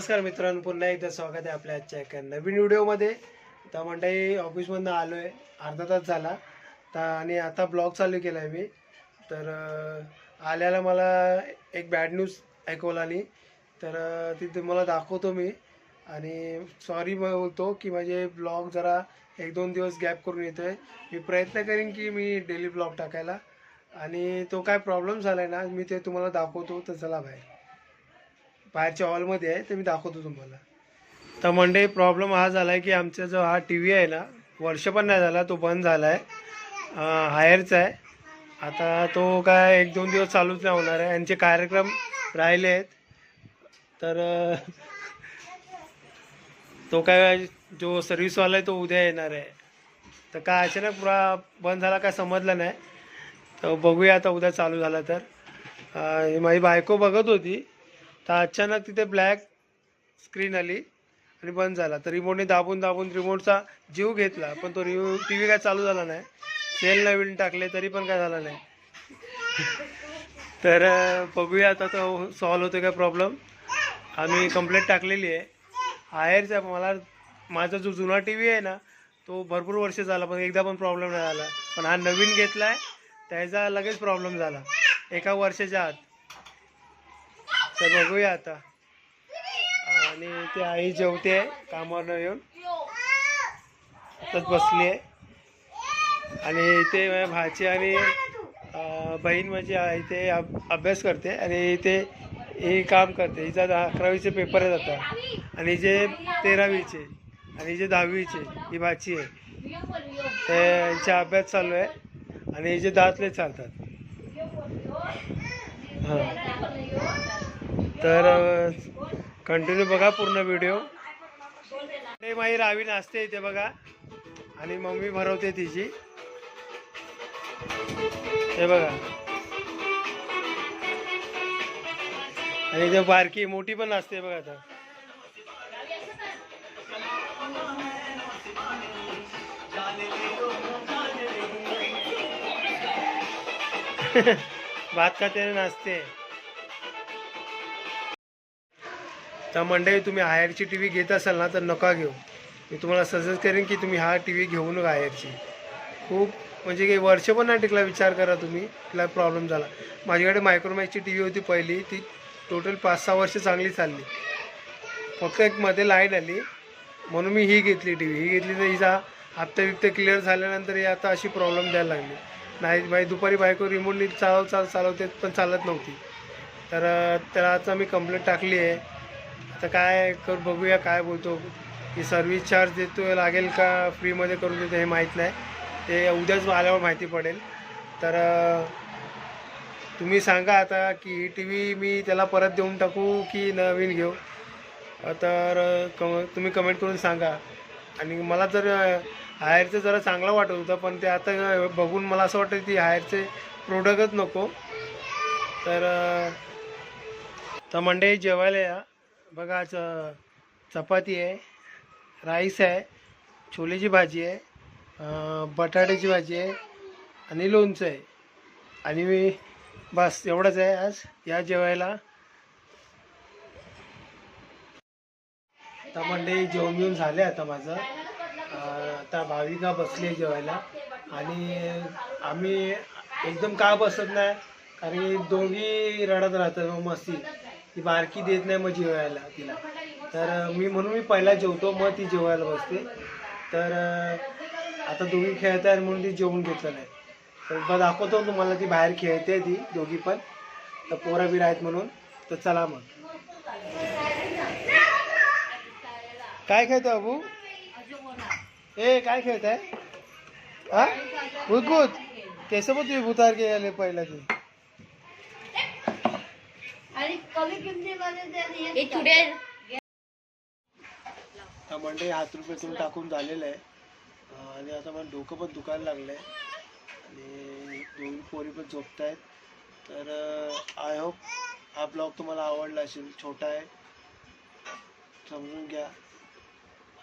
नमस्कार मित्रांनो, पुन्हा एकदा स्वागत आहे आपल्या आजच्या एका नवीन व्हिडिओमध्ये. तर मंडळी ऑफिसमधून आलो आहे, अर्धा तास झाला आणि आता ब्लॉग चालू केला आहे मी. तर आल्याला मला एक बॅड न्यूज ऐकवला नाही, तर ती तुम्हाला दाखवतो मी. आणि सॉरी बोलतो की माझे ब्लॉग जरा 1-2 दिवस गॅप करून येतो आहे. मी प्रयत्न करीन की मी डेली ब्लॉग टाकायला, आणि तो काय प्रॉब्लेम झाला आहे ना, मी ते तुम्हाला दाखवतो. तर चला बाहेरच्या हॉलमध्ये आहे, ते मी दाखवतो तुम्हाला. तर मंडे प्रॉब्लेम हा झाला आहे की आमचा जो हा टी व्ही आहे ना, वर्ष पण नाही झाला तो बंद झाला आहे. हायरचा आहे. आता तो काय 1-2 दिवस चालूच नाही होणार आहे, यांचे कार्यक्रम राहिले आहेत. तर तो काय जो सर्व्हिसवाला आहे तो उद्या येणार आहे. तर काय अचानक पुरा बंद झाला काय समजलं नाही. तर बघूया आता उद्या चालू झाला तर. माझी बायको बघत होती, तर अचानक तिथे ब्लॅक स्क्रीन आली आणि बंद झाला. तर रिमोटने दाबून दाबून रिमोटचा जीव घेतला, पण तो टी व्ही काय चालू झाला नाही. सेल नवीन टाकले तरी पण काय झालं नाही. तर बघूया आता तो सॉल्व होतो काय प्रॉब्लेम. आम्ही कंप्लेंट टाकलेली आहे. हायरचा माझा जो जुना टी व्ही आहे ना, तो भरपूर वर्ष झाला पण एकदा पण प्रॉब्लेम नाही झाला. पण हा नवीन घेतला आहे, त्याचा लगेच प्रॉब्लेम झाला 1 वर्षाच्या आत. तर बघूया आता. आणि ते आई जेवते कामावरनं येऊन, आताच बसली आहे. आणि ते माझ्या भाची आणि बहीण माझी आहे ते अभ्यास करते, आणि ते हे काम करते. हिचा 11वीचे पेपर आहेत आता, आणि जे 13वीचे आणि जे 10वीचे ही भाची आहे. त्यांचा अभ्यास चालू आहे, आणि हिचे दातले चालतात. हां, तर कंटिन्यू बघा पूर्ण व्हिडिओ. ते माझी रावी नाचते इथे बघा, आणि मम्मी भरवते तिची. हे बघा, आणि ते बारकी मोठी पण नाचते बघा आता. भात खाते नाचते. तर मंडळी, तुम्ही हायरची टी व्ही घेत असाल ना, तर नका घेऊ. मी तुम्हाला सजेस्ट करेन की तुम्ही हा टी व्ही घेऊ नका हायरची. खूप म्हणजे काही वर्ष पण नाही टिकला. विचार करा तुम्ही, तिला प्रॉब्लेम झाला. माझ्याकडे मायक्रोमॅक्सची टी व्ही होती पहिली, ती टोटल 5-6 वर्ष चांगली चालली. फक्त एक मध्ये लाईट आली म्हणून मी ही घेतली टी व्ही. ही घेतली तर हिचा हप्ते क्लिअर झाल्यानंतर ही आता अशी प्रॉब्लेम द्यायला लागली. नाही माझी दुपारी बायको रिमोटनी चालवते पण चालत नव्हती. तर त्याला आता मी कंप्लेंट टाकली आहे. आता काय बघूया काय बोलतो. की सर्व्हिस चार्ज देतो लागेल का फ्रीमध्ये करून देतो हे माहीत नाही. ते उद्याच आल्यावर माहिती पडेल. तर तुम्ही सांगा आता की ही टी व्ही मी त्याला परत देऊन टाकू की नवीन घेऊ. तर तुम्ही कमेंट करून सांगा. आणि मला जर हायरचं जरा चांगलं वाटत होतं, पण ते आता बघून मला असं वाटतं की हायरचे प्रोडक्टच नको. तर मंडळी जेवायला या. बघा, चपाती आहे, राईस आहे, छोलेची भाजी आहे, बटाट्याची भाजी आहे, आणि लोणचं आहे. आणि मी बस एवढंच आहे आज. या जेवायला. तर मंडळी जेवण घेऊन झाले आता माझं. आता भाविका बसली जेवायला, आणि आम्ही एकदम का बसत नाही, कारण की दोघी रडत राहतात. मग मस्ती ती बारकी देत नाही मग जेवायला तिला. तर म्हणून मी पहिला जेवतो, मग ती जेवायला बसते. तर आता दोघी खेळत आहेत म्हणून ती जेवून घेतलं नाही. तर मग दाखवतो तुम्हाला, ती बाहेर खेळते ती दोघी पण. तर पोरं बीर आहेत म्हणून. तर चला मग. काय खेळतो बाबू? काय खेळताय? हा, भूत कैसे पण तुम्ही भूतार गेले पहिला ती. मंडळी हात रुपये टाकून झालेलं आहे. आणि आता मला डोकं पण दुखायला लागलं आहे, आणि 2 पोरी पण झोपत आहेत. तर आय होप हा ब्लॉग तुम्हाला आवडला असेल. छोटा आहे, समजून घ्या.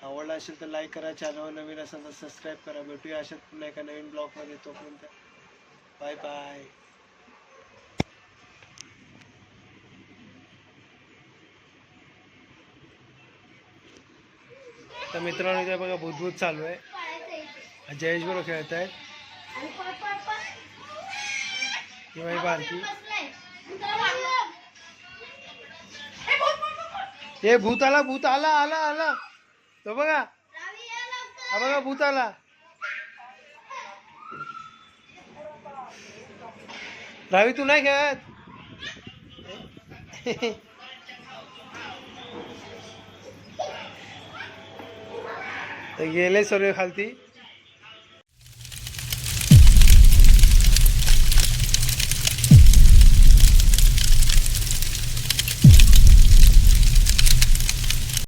आवडला असेल तर लाईक करा. चॅनल नवीन असेल तर सबस्क्राईब करा. भेटूया अशात पुन्हा एका नवीन ब्लॉगमध्ये. तोपर्यंत बाय बाय. तर मित्रांनो इथे बघा भूतभूत चालू आहे. जयेश बरोबर खेळत आहेत. किंवा ही बारकी हे भूत आला, भूत आला आला आला. तो बघा, हा बघा भूत आला. रावी तू नाही खेळत. तर गेले सर्व खालती.